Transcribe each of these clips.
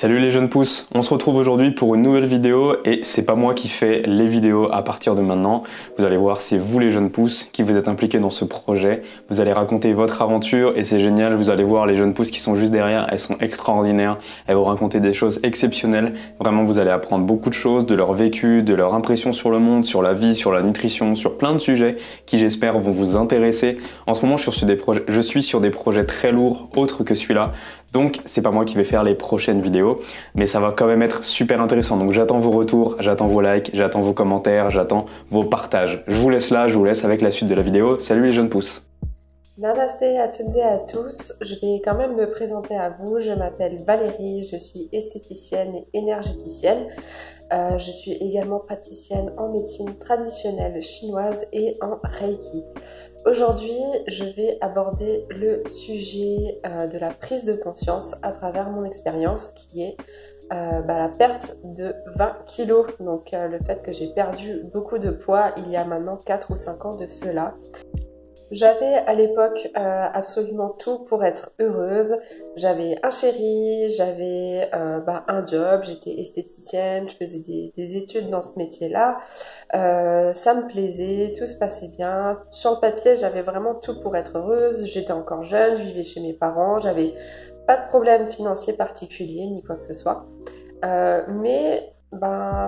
Salut les jeunes pousses, on se retrouve aujourd'hui pour une nouvelle vidéo et c'est pas moi qui fais les vidéos à partir de maintenant. Vous allez voir, c'est vous les jeunes pousses qui vous êtes impliqués dans ce projet. Vous allez raconter votre aventure et c'est génial, vous allez voir les jeunes pousses qui sont juste derrière, elles sont extraordinaires. Elles vont raconter des choses exceptionnelles. Vraiment, vous allez apprendre beaucoup de choses, de leur vécu, de leur impression sur le monde, sur la vie, sur la nutrition, sur plein de sujets qui j'espère vont vous intéresser. En ce moment, je suis sur des projets très lourds, autres que celui-là. Donc, c'est pas moi qui vais faire les prochaines vidéos, mais ça va quand même être super intéressant. Donc, j'attends vos retours, j'attends vos likes, j'attends vos commentaires, j'attends vos partages. Je vous laisse là, je vous laisse avec la suite de la vidéo. Salut les jeunes pousses! Namasté à toutes et à tous, je vais quand même me présenter à vous. Je m'appelle Valérie, je suis esthéticienne et énergéticienne. Je suis également praticienne en médecine traditionnelle chinoise et en Reiki. Aujourd'hui, je vais aborder le sujet de la prise de conscience à travers mon expérience qui est la perte de 20 kilos. Donc le fait que j'ai perdu beaucoup de poids il y a maintenant 4 ou 5 ans de cela. J'avais à l'époque absolument tout pour être heureuse. J'avais un chéri, j'avais un job, j'étais esthéticienne, je faisais des études dans ce métier-là. Ça me plaisait, tout se passait bien. Sur le papier, j'avais vraiment tout pour être heureuse. J'étais encore jeune, je vivais chez mes parents, j'avais pas de problème financier particulier ni quoi que ce soit. Mais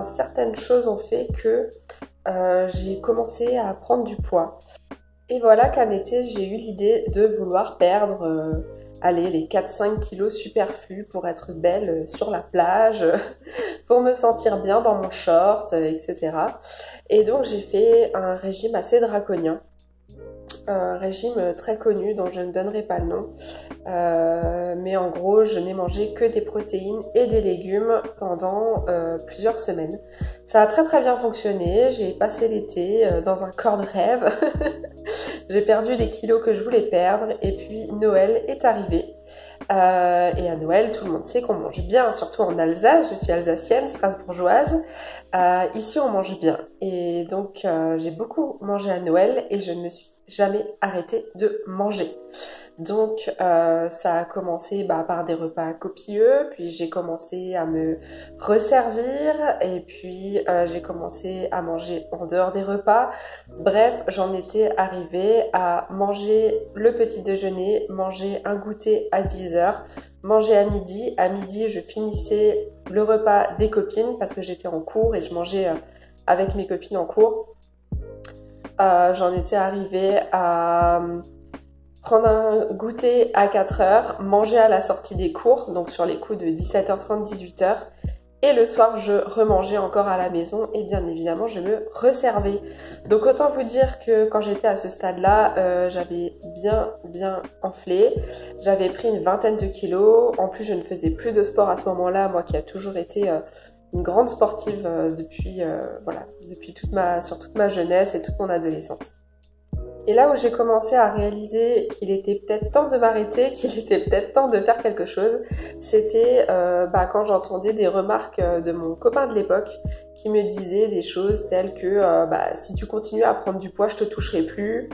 certaines choses ont fait que j'ai commencé à prendre du poids. Et voilà qu'un été, j'ai eu l'idée de vouloir perdre les 4-5 kilos superflus pour être belle sur la plage, pour me sentir bien dans mon short, etc. Et donc j'ai fait un régime assez draconien, un régime très connu dont je ne donnerai pas le nom. Mais en gros, je n'ai mangé que des protéines et des légumes pendant plusieurs semaines. Ça a très très bien fonctionné, j'ai passé l'été dans un corps de rêve. J'ai perdu les kilos que je voulais perdre et puis Noël est arrivé. Et à Noël, tout le monde sait qu'on mange bien, surtout en Alsace. Je suis alsacienne, strasbourgeoise. Ici, on mange bien. Et donc, j'ai beaucoup mangé à Noël et je ne me suis jamais arrêtée de manger. Donc ça a commencé par des repas copieux, puis j'ai commencé à me resservir et puis j'ai commencé à manger en dehors des repas. Bref, j'en étais arrivée à manger le petit déjeuner, manger un goûter à 10h, manger à midi. À midi, je finissais le repas des copines parce que j'étais en cours et je mangeais avec mes copines en cours. J'en étais arrivée à prendre un goûter à 4h, manger à la sortie des cours, donc sur les coups de 17h30, 18h. Et le soir, je remangeais encore à la maison et bien évidemment, je me resservais. Donc autant vous dire que quand j'étais à ce stade-là, j'avais bien enflé. J'avais pris une vingtaine de kilos. En plus, je ne faisais plus de sport à ce moment-là, moi qui a toujours été une grande sportive depuis toute ma jeunesse et toute mon adolescence. Et là où j'ai commencé à réaliser qu'il était peut-être temps de m'arrêter, qu'il était peut-être temps de faire quelque chose, c'était quand j'entendais des remarques de mon copain de l'époque qui me disait des choses telles que si tu continues à prendre du poids, je te toucherai plus,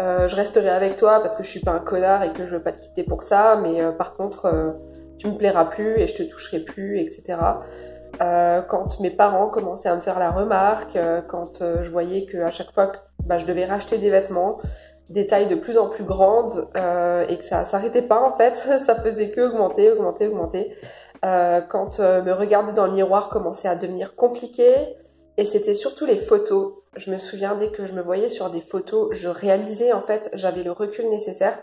je resterai avec toi parce que je suis pas un connard et que je veux pas te quitter pour ça, mais par contre tu me plairas plus et je te toucherai plus, etc. Quand mes parents commençaient à me faire la remarque, quand je voyais qu'à chaque fois que je devais racheter des vêtements, des tailles de plus en plus grandes et que ça s'arrêtait pas en fait, ça faisait que augmenter. Quand me regarder dans le miroir commençait à devenir compliqué et c'était surtout les photos. Je me souviens dès que je me voyais sur des photos, je réalisais en fait, j'avais le recul nécessaire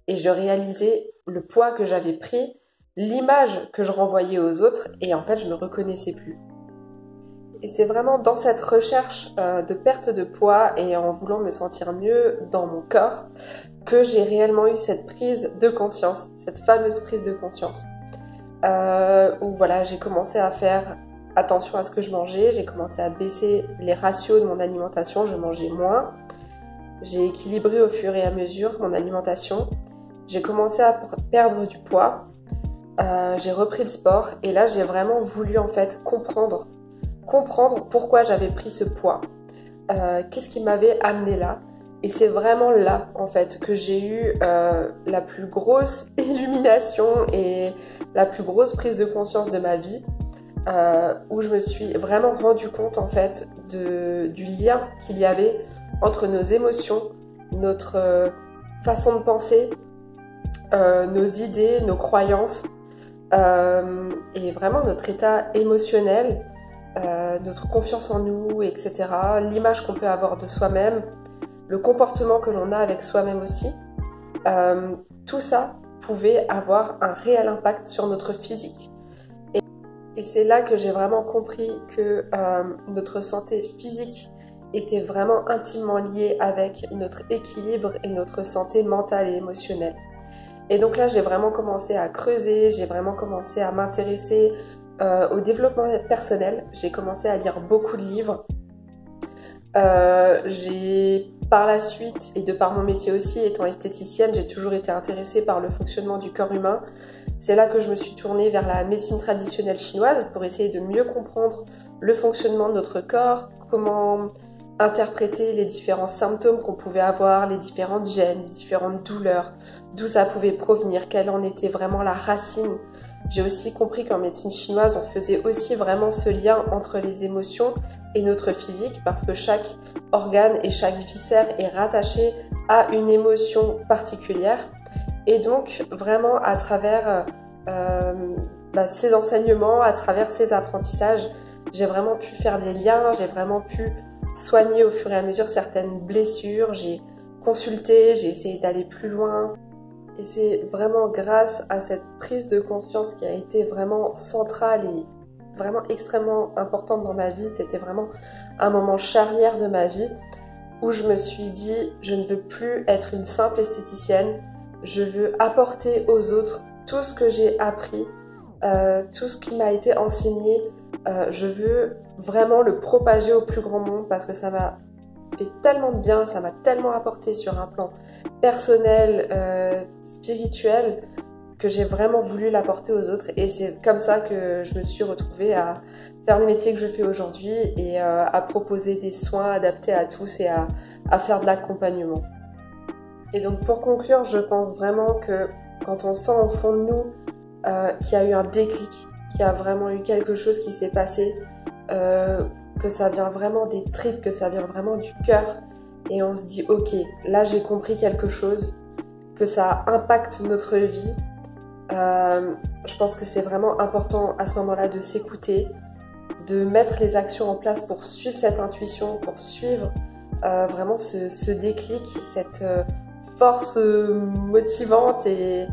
et je réalisais le poids que j'avais pris, l'image que je renvoyais aux autres et en fait je me reconnaissais plus. Et c'est vraiment dans cette recherche de perte de poids et en voulant me sentir mieux dans mon corps que j'ai réellement eu cette prise de conscience, cette fameuse prise de conscience. Où j'ai commencé à faire attention à ce que je mangeais, j'ai commencé à baisser les ratios de mon alimentation, je mangeais moins. J'ai équilibré au fur et à mesure mon alimentation. J'ai commencé à perdre du poids. J'ai repris le sport et là j'ai vraiment voulu en fait comprendre pourquoi j'avais pris ce poids, qu'est-ce qui m'avait amené là Et c'est vraiment là, en fait, que j'ai eu la plus grosse illumination et la plus grosse prise de conscience de ma vie, où je me suis vraiment rendu compte, en fait, du lien qu'il y avait entre nos émotions, notre façon de penser, nos idées, nos croyances, et vraiment notre état émotionnel, notre confiance en nous, etc., l'image qu'on peut avoir de soi-même, le comportement que l'on a avec soi-même aussi, tout ça pouvait avoir un réel impact sur notre physique. Et c'est là que j'ai vraiment compris que notre santé physique était vraiment intimement liée avec notre équilibre et notre santé mentale et émotionnelle. Et donc là, j'ai vraiment commencé à creuser, j'ai vraiment commencé à m'intéresser au développement personnel. J'ai commencé à lire beaucoup de livres. J'ai par la suite, et de par mon métier aussi, étant esthéticienne, j'ai toujours été intéressée par le fonctionnement du corps humain. C'est là que je me suis tournée vers la médecine traditionnelle chinoise pour essayer de mieux comprendre le fonctionnement de notre corps, comment interpréter les différents symptômes qu'on pouvait avoir, les différentes gênes, les différentes douleurs, d'où ça pouvait provenir, quelle en était vraiment la racine. J'ai aussi compris qu'en médecine chinoise, on faisait aussi vraiment ce lien entre les émotions et notre physique, parce que chaque organe et chaque viscère est rattaché à une émotion particulière. Et donc, vraiment, à travers ces enseignements, à travers ces apprentissages, j'ai vraiment pu faire des liens, j'ai vraiment pu soigner au fur et à mesure certaines blessures, j'ai consulté, j'ai essayé d'aller plus loin. Et c'est vraiment grâce à cette prise de conscience qui a été vraiment centrale et vraiment extrêmement importante dans ma vie. C'était vraiment un moment charnière de ma vie où je me suis dit, je ne veux plus être une simple esthéticienne, je veux apporter aux autres tout ce que j'ai appris, tout ce qui m'a été enseigné. Je veux vraiment le propager au plus grand nombre parce que ça m'a fait tellement de bien, ça m'a tellement apporté sur un plan personnel, spirituel, que j'ai vraiment voulu l'apporter aux autres. Et c'est comme ça que je me suis retrouvée à faire le métier que je fais aujourd'hui et à proposer des soins adaptés à tous et à faire de l'accompagnement. Et donc pour conclure, je pense vraiment que quand on sent au fond de nous qu'il y a eu un déclic, qu'il y a vraiment eu quelque chose qui s'est passé, que ça vient vraiment des tripes, que ça vient vraiment du cœur, et on se dit ok, là j'ai compris quelque chose, que ça impacte notre vie, je pense que c'est vraiment important à ce moment-là de s'écouter, de mettre les actions en place pour suivre cette intuition, pour suivre vraiment ce déclic, cette force motivante et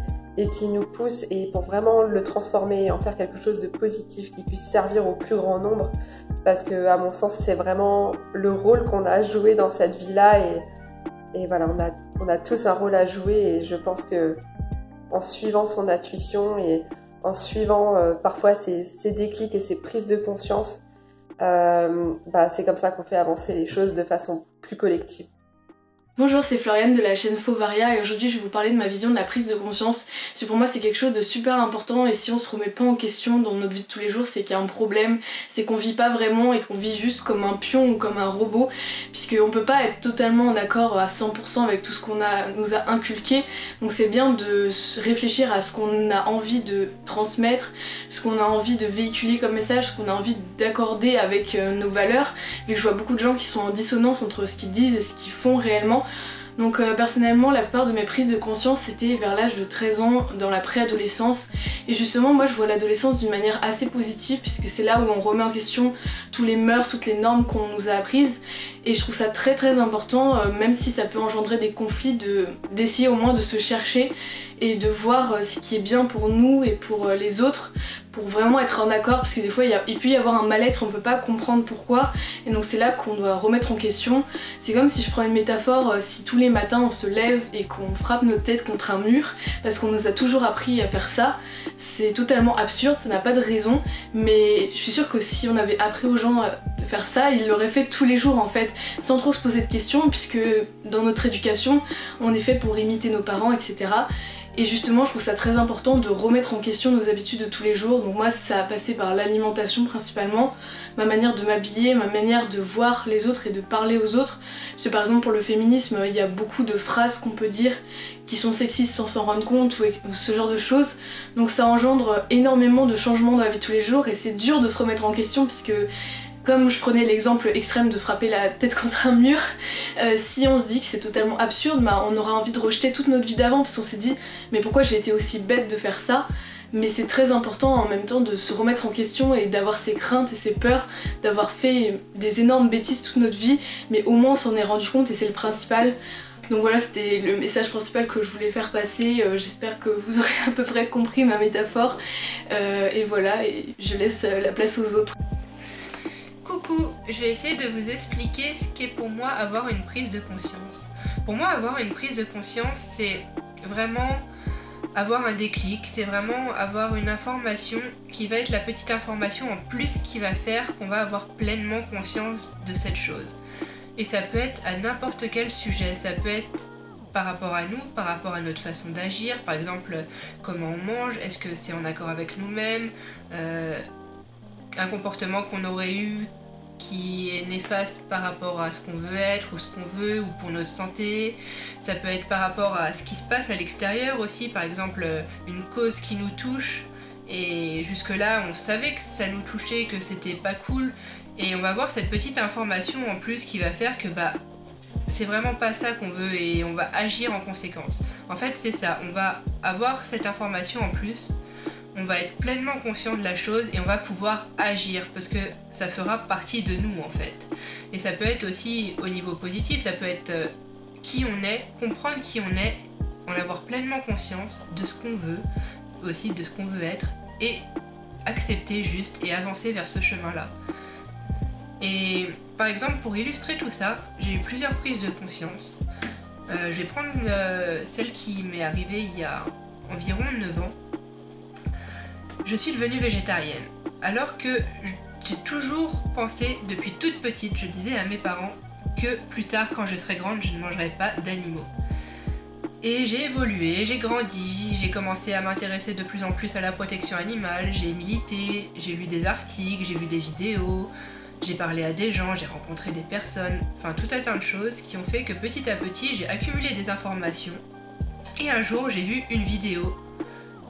qui nous pousse, et pour vraiment le transformer et en faire quelque chose de positif qui puisse servir au plus grand nombre, parce que à mon sens c'est vraiment le rôle qu'on a à jouer dans cette vie-là, et voilà, on a tous un rôle à jouer, et je pense que en suivant son intuition et en suivant parfois ces déclics et ces prises de conscience, c'est comme ça qu'on fait avancer les choses de façon plus collective. Bonjour, c'est Floriane de la chaîne Fauvaria et aujourd'hui je vais vous parler de ma vision de la prise de conscience. Parce que pour moi c'est quelque chose de super important, et si on se remet pas en question dans notre vie de tous les jours, c'est qu'il y a un problème, c'est qu'on vit pas vraiment et qu'on vit juste comme un pion ou comme un robot, puisqu'on peut pas être totalement en accord à 100% avec tout ce qu'on nous a inculqué. Donc c'est bien de réfléchir à ce qu'on a envie de transmettre, ce qu'on a envie de véhiculer comme message, ce qu'on a envie d'accorder avec nos valeurs, vu que je vois beaucoup de gens qui sont en dissonance entre ce qu'ils disent et ce qu'ils font réellement. Donc personnellement, la plupart de mes prises de conscience c'était vers l'âge de 13 ans, dans la préadolescence, et justement moi je vois l'adolescence d'une manière assez positive, puisque c'est là où on remet en question tous les mœurs, toutes les normes qu'on nous a apprises, et je trouve ça très très important, même si ça peut engendrer des conflits, d'essayer au moins de se chercher et de voir ce qui est bien pour nous et pour les autres, pour vraiment être en accord, parce que des fois il peut y avoir un mal-être, on peut pas comprendre pourquoi, et donc c'est là qu'on doit remettre en question. C'est comme si je prends une métaphore, si tous les matins on se lève et qu'on frappe notre tête contre un mur, parce qu'on nous a toujours appris à faire ça, c'est totalement absurde, ça n'a pas de raison, mais je suis sûre que si on avait appris aux gens de faire ça, ils l'auraient fait tous les jours en fait, sans trop se poser de questions, puisque dans notre éducation, on est fait pour imiter nos parents, etc. Et justement, je trouve ça très important de remettre en question nos habitudes de tous les jours. Donc moi, ça a passé par l'alimentation principalement, ma manière de m'habiller, ma manière de voir les autres et de parler aux autres. Parce que par exemple pour le féminisme, il y a beaucoup de phrases qu'on peut dire qui sont sexistes sans s'en rendre compte ou ce genre de choses. Donc ça engendre énormément de changements dans la vie de tous les jours et c'est dur de se remettre en question puisque comme je prenais l'exemple extrême de se frapper la tête contre un mur, si on se dit que c'est totalement absurde, on aura envie de rejeter toute notre vie d'avant parce qu'on s'est dit mais pourquoi j'ai été aussi bête de faire ça? Mais c'est très important en même temps de se remettre en question et d'avoir ses craintes et ses peurs, d'avoir fait des énormes bêtises toute notre vie, mais au moins on s'en est rendu compte et c'est le principal. Donc voilà, c'était le message principal que je voulais faire passer. J'espère que vous aurez à peu près compris ma métaphore. Et voilà, et je laisse la place aux autres. Coucou, je vais essayer de vous expliquer ce qu'est pour moi avoir une prise de conscience. Pour moi, avoir une prise de conscience, c'est vraiment avoir un déclic, c'est vraiment avoir une information qui va être la petite information en plus qui va faire qu'on va avoir pleinement conscience de cette chose. Et ça peut être à n'importe quel sujet, ça peut être par rapport à nous, par rapport à notre façon d'agir, par exemple comment on mange, est-ce que c'est en accord avec nous-mêmes, un comportement qu'on aurait eu qui est néfaste par rapport à ce qu'on veut être ou ce qu'on veut ou pour notre santé. Ça peut être par rapport à ce qui se passe à l'extérieur aussi, par exemple une cause qui nous touche et jusque là on savait que ça nous touchait, que c'était pas cool et on va avoir cette petite information en plus qui va faire que c'est vraiment pas ça qu'on veut et on va agir en conséquence. En fait c'est ça, on va avoir cette information en plus, on va être pleinement conscient de la chose et on va pouvoir agir parce que ça fera partie de nous en fait. Et ça peut être aussi au niveau positif, ça peut être qui on est, comprendre qui on est, en avoir pleinement conscience de ce qu'on veut, aussi de ce qu'on veut être et accepter juste et avancer vers ce chemin-là. Et par exemple pour illustrer tout ça, j'ai eu plusieurs prises de conscience. Je vais prendre celle qui m'est arrivée il y a environ 9 ans. Je suis devenue végétarienne, alors que j'ai toujours pensé, depuis toute petite, je disais à mes parents que plus tard, quand je serai grande, je ne mangerai pas d'animaux. Et j'ai évolué, j'ai grandi, j'ai commencé à m'intéresser de plus en plus à la protection animale, j'ai milité, j'ai lu des articles, j'ai vu des vidéos, j'ai parlé à des gens, j'ai rencontré des personnes, enfin tout un tas de choses qui ont fait que petit à petit, j'ai accumulé des informations. Et un jour, j'ai vu une vidéo.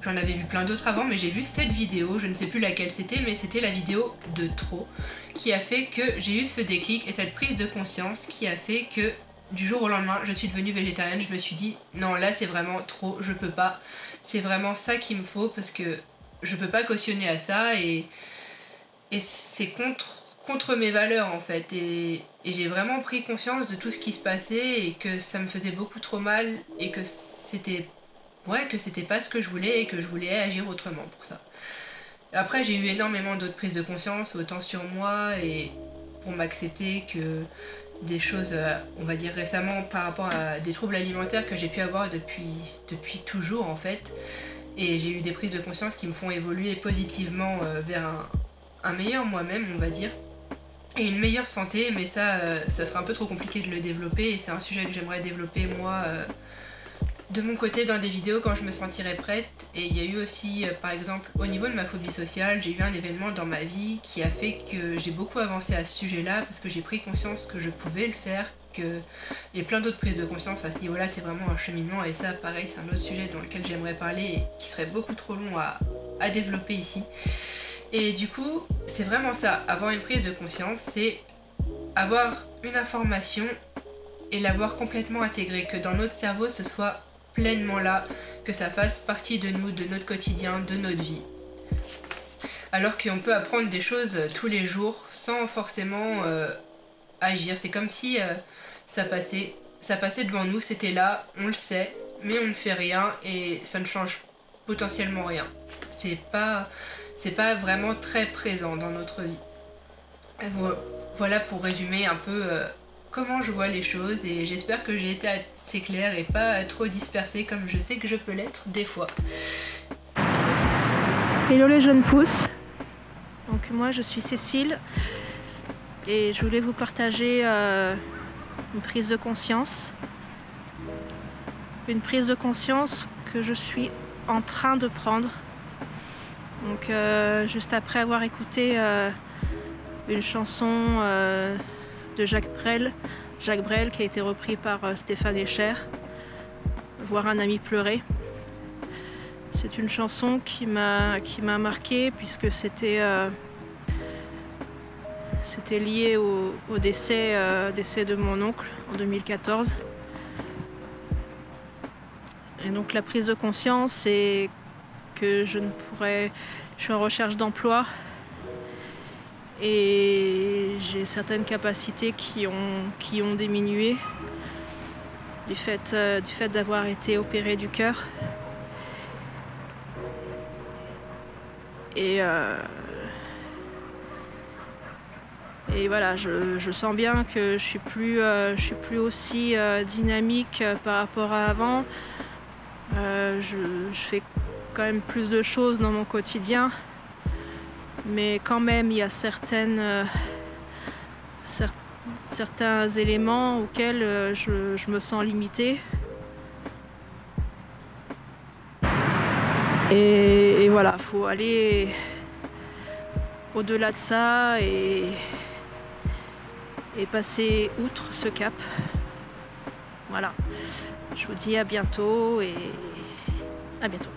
J'en avais vu plein d'autres avant, mais j'ai vu cette vidéo, je ne sais plus laquelle c'était, mais c'était la vidéo de trop, qui a fait que j'ai eu ce déclic et cette prise de conscience qui a fait que du jour au lendemain, je suis devenue végétarienne. Je me suis dit, non là c'est vraiment trop, je peux pas, c'est vraiment ça qu'il me faut parce que je peux pas cautionner à ça et c'est contre mes valeurs en fait. Et j'ai vraiment pris conscience de tout ce qui se passait et que ça me faisait beaucoup trop mal et que c'était pas ce que je voulais et que je voulais agir autrement pour ça. Après j'ai eu énormément d'autres prises de conscience, autant sur moi et pour m'accepter que des choses, on va dire récemment par rapport à des troubles alimentaires que j'ai pu avoir depuis toujours en fait. Et j'ai eu des prises de conscience qui me font évoluer positivement vers un meilleur moi-même on va dire. Et une meilleure santé, mais ça sera un peu trop compliqué de le développer et c'est un sujet que j'aimerais développer moi de mon côté dans des vidéos quand je me sentirai prête. Et il y a eu aussi par exemple au niveau de ma phobie sociale, j'ai eu un événement dans ma vie qui a fait que j'ai beaucoup avancé à ce sujet là parce que j'ai pris conscience que je pouvais le faire, et plein d'autres prises de conscience à ce niveau là, c'est vraiment un cheminement et ça pareil c'est un autre sujet dans lequel j'aimerais parler et qui serait beaucoup trop long à développer ici. Et du coup c'est vraiment ça, avoir une prise de conscience, c'est avoir une information et l'avoir complètement intégrée, que dans notre cerveau ce soit pleinement là, que ça fasse partie de nous, de notre quotidien, de notre vie. Alors qu'on peut apprendre des choses tous les jours sans forcément agir. C'est comme si ça passait devant nous, c'était là, on le sait, mais on ne fait rien et ça ne change potentiellement rien. C'est pas vraiment très présent dans notre vie. Et voilà pour résumer un peu comment je vois les choses et j'espère que j'ai été assez claire et pas trop dispersée comme je sais que je peux l'être des fois. Hello les jeunes pousses, donc moi je suis Cécile et je voulais vous partager une prise de conscience. Une prise de conscience que je suis en train de prendre. Donc juste après avoir écouté une chanson de Jacques Brel qui a été repris par Stéphane Echer, Voir un ami pleurer. C'est une chanson qui m'a marquée puisque c'était lié au décès de mon oncle en 2014. Et donc la prise de conscience, c'est que je suis en recherche d'emploi et j'ai certaines capacités qui ont diminué du fait d'avoir été opérée du cœur. Et voilà, je sens bien que je suis plus aussi dynamique par rapport à avant. Je fais quand même plus de choses dans mon quotidien, mais quand même il y a certains éléments auxquels je me sens limitée. Et voilà, faut aller au-delà de ça et passer outre ce cap. Voilà, je vous dis à bientôt et à bientôt.